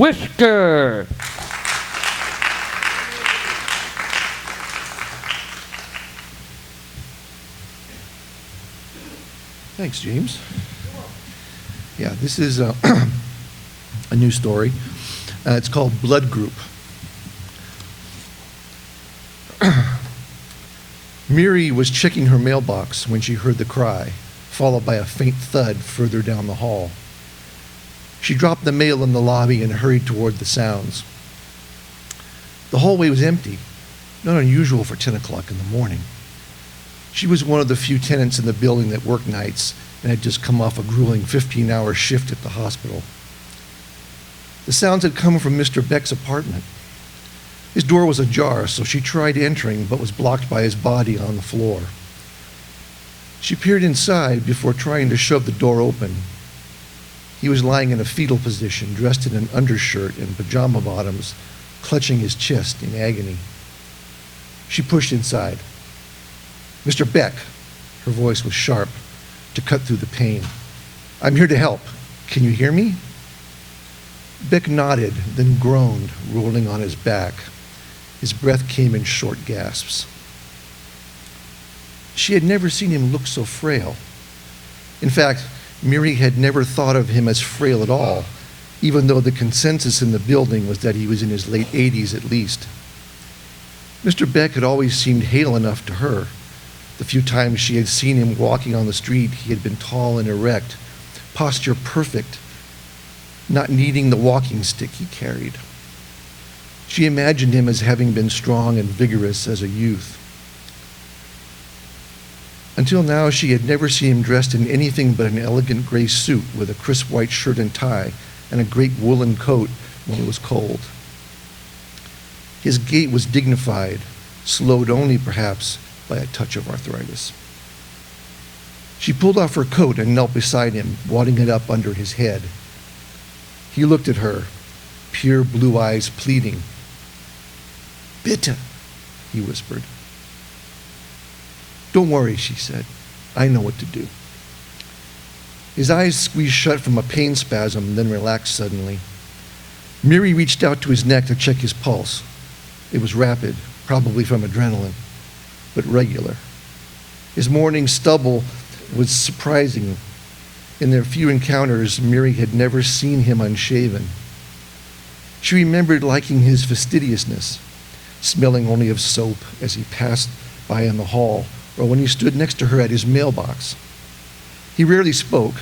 Wiskur. Thanks, James. Yeah, this is a new story. It's called Blood Group. Miri was checking her mailbox when she heard the cry, followed by a faint thud further down the hall. She dropped the mail in the lobby and hurried toward the sounds. The hallway was empty, not unusual for 10 o'clock in the morning. She was one of the few tenants in the building that worked nights and had just come off a grueling 15-hour shift at the hospital. The sounds had come from Mr. Beck's apartment. His door was ajar, so she tried entering but was blocked by his body on the floor. She peered inside before trying to shove the door open. He was lying in a fetal position, dressed in an undershirt and pajama bottoms, clutching his chest in agony. She pushed inside. "Mr. Beck," her voice was sharp to cut through the pain. "I'm here to help. Can you hear me?" Beck nodded, then groaned, rolling on his back. His breath came in short gasps. She had never seen him look so frail. In fact, Miri had never thought of him as frail at all, even though the consensus in the building was that he was in his late 80s at least. Mr. Beck had always seemed hale enough to her. The few times she had seen him walking on the street, he had been tall and erect, posture perfect, not needing the walking stick he carried. She imagined him as having been strong and vigorous as a youth. Until now, she had never seen him dressed in anything but an elegant gray suit with a crisp white shirt and tie and a great woolen coat when it was cold. His gait was dignified, slowed only perhaps by a touch of arthritis. She pulled off her coat and knelt beside him, wadding it up under his head. He looked at her, pure blue eyes pleading. "Bitte," he whispered. "Don't worry," she said. "I know what to do." His eyes squeezed shut from a pain spasm, then relaxed suddenly. Miri reached out to his neck to check his pulse. It was rapid, probably from adrenaline, but regular. His morning stubble was surprising. In their few encounters, Miri had never seen him unshaven. She remembered liking his fastidiousness, smelling only of soap as he passed by in the hall or when he stood next to her at his mailbox. He rarely spoke,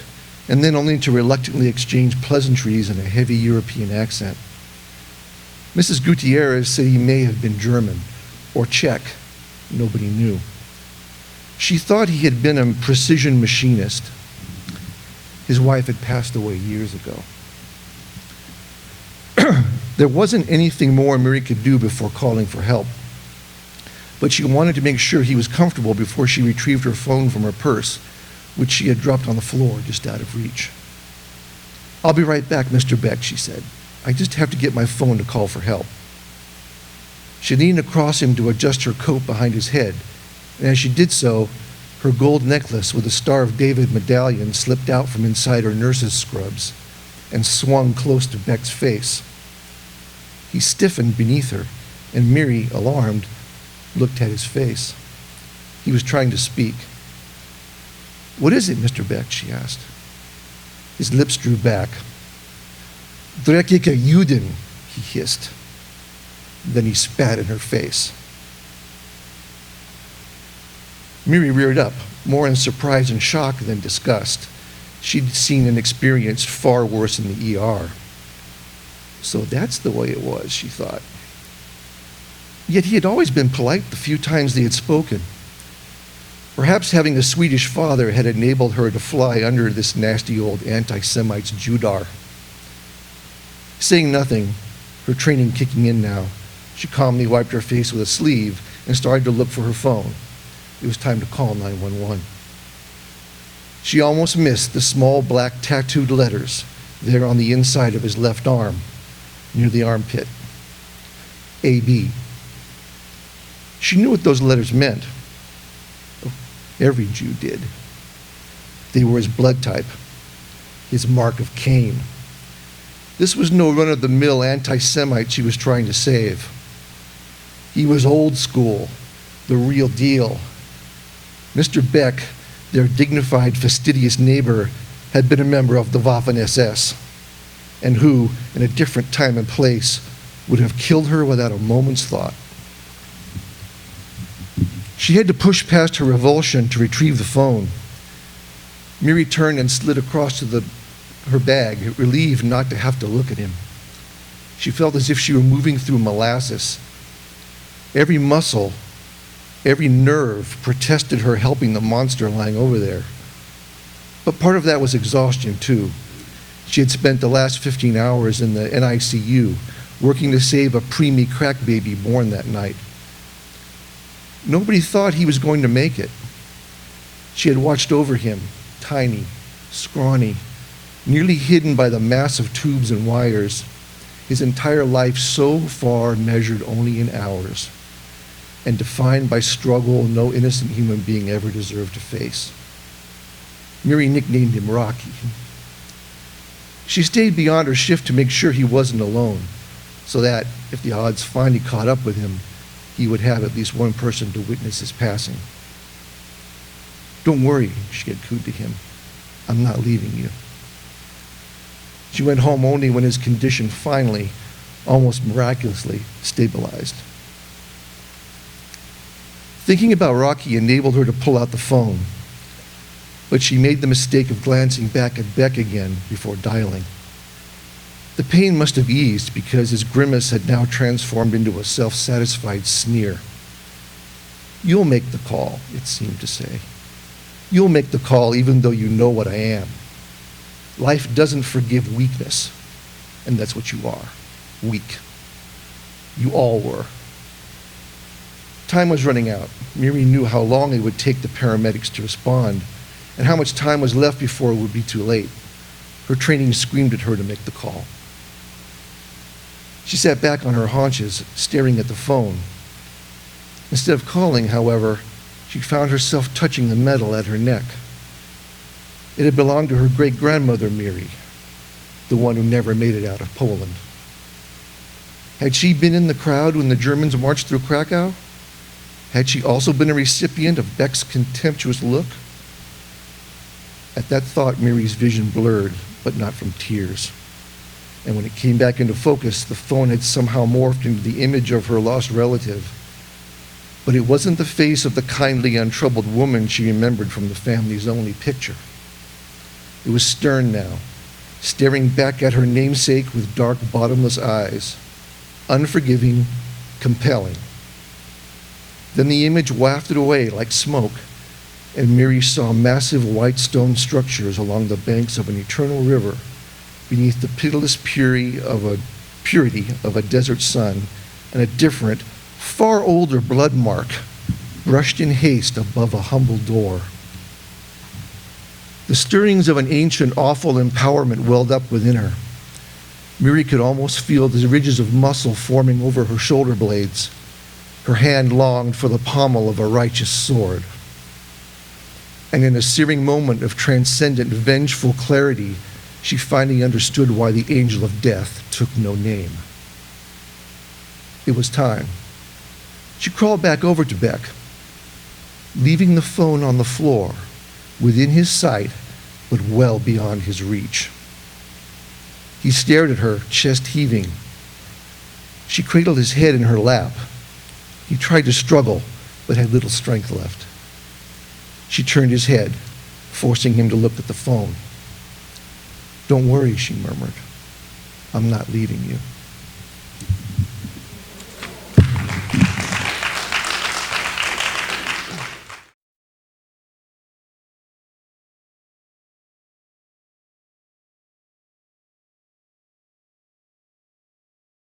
and then only to reluctantly exchange pleasantries in a heavy European accent. Mrs. Gutierrez said he may have been German or Czech. Nobody knew. She thought he had been a precision machinist. His wife had passed away years ago. There wasn't anything more Miri could do before calling for help, but she wanted to make sure he was comfortable before she retrieved her phone from her purse, which she had dropped on the floor just out of reach. "I'll be right back, Mr. Beck," she said. "I just have to get my phone to call for help." She leaned across him to adjust her coat behind his head, and as she did so, her gold necklace with a Star of David medallion slipped out from inside her nurse's scrubs and swung close to Beck's face. He stiffened beneath her, and Miri, alarmed, looked at his face. He was trying to speak. "What is it, Mr. Beck?" she asked. His lips drew back. "Dreckige Juden," he hissed. Then he spat in her face. Miri reared up, more in surprise and shock than disgust. She'd seen and experienced far worse in the ER. So that's the way it was, she thought. Yet he had always been polite the few times they had spoken. Perhaps having a Swedish father had enabled her to fly under this nasty old anti-Semite's Judar. Saying nothing, her training kicking in now, she calmly wiped her face with a sleeve and started to look for her phone. It was time to call 911. She almost missed the small black tattooed letters there on the inside of his left arm, near the armpit. AB. She knew what those letters meant. Every Jew did. They were his blood type, his mark of Cain. This was no run-of-the-mill anti-Semite she was trying to save. He was old school, the real deal. Mr. Beck, their dignified, fastidious neighbor, had been a member of the Waffen-SS, and who, in a different time and place, would have killed her without a moment's thought. She had to push past her revulsion to retrieve the phone. Miri turned and slid across to her bag, relieved not to have to look at him. She felt as if she were moving through molasses. Every muscle, every nerve protested her helping the monster lying over there. But part of that was exhaustion, too. She had spent the last 15 hours in the NICU working to save a preemie crack baby born that night. Nobody thought he was going to make it. She had watched over him, tiny, scrawny, nearly hidden by the mass of tubes and wires, his entire life so far measured only in hours, and defined by struggle no innocent human being ever deserved to face. Miri nicknamed him Rocky. She stayed beyond her shift to make sure he wasn't alone, so that, if the odds finally caught up with him, he would have at least one person to witness his passing. "Don't worry," she had cooed to him. "I'm not leaving you." She went home only when his condition finally, almost miraculously, stabilized. Thinking about Rocky enabled her to pull out the phone, but she made the mistake of glancing back at Beck again before dialing. The pain must have eased because his grimace had now transformed into a self-satisfied sneer. "You'll make the call," it seemed to say. "You'll make the call even though you know what I am. Life doesn't forgive weakness, and that's what you are, weak. You all were." Time was running out. Miri knew how long it would take the paramedics to respond, and how much time was left before it would be too late. Her training screamed at her to make the call. She sat back on her haunches, staring at the phone. Instead of calling, however, she found herself touching the metal at her neck. It had belonged to her great-grandmother, Miri, the one who never made it out of Poland. Had she been in the crowd when the Germans marched through Krakow? Had she also been a recipient of Beck's contemptuous look? At that thought, Miri's vision blurred, but not from tears. And when it came back into focus, the phone had somehow morphed into the image of her lost relative. But it wasn't the face of the kindly, untroubled woman she remembered from the family's only picture. It was stern now, staring back at her namesake with dark, bottomless eyes, unforgiving, compelling. Then the image wafted away like smoke, and Miri saw massive white stone structures along the banks of an eternal river beneath the pitiless purity of a desert sun, and a different, far older blood mark brushed in haste above a humble door. The stirrings of an ancient, awful empowerment welled up within her. Miri could almost feel the ridges of muscle forming over her shoulder blades. Her hand longed for the pommel of a righteous sword. And in a searing moment of transcendent, vengeful clarity, she finally understood why the angel of death took no name. It was time. She crawled back over to Beck, leaving the phone on the floor, within his sight, but well beyond his reach. He stared at her, chest heaving. She cradled his head in her lap. He tried to struggle, but had little strength left. She turned his head, forcing him to look at the phone. "Don't worry," she murmured. "I'm not leaving you."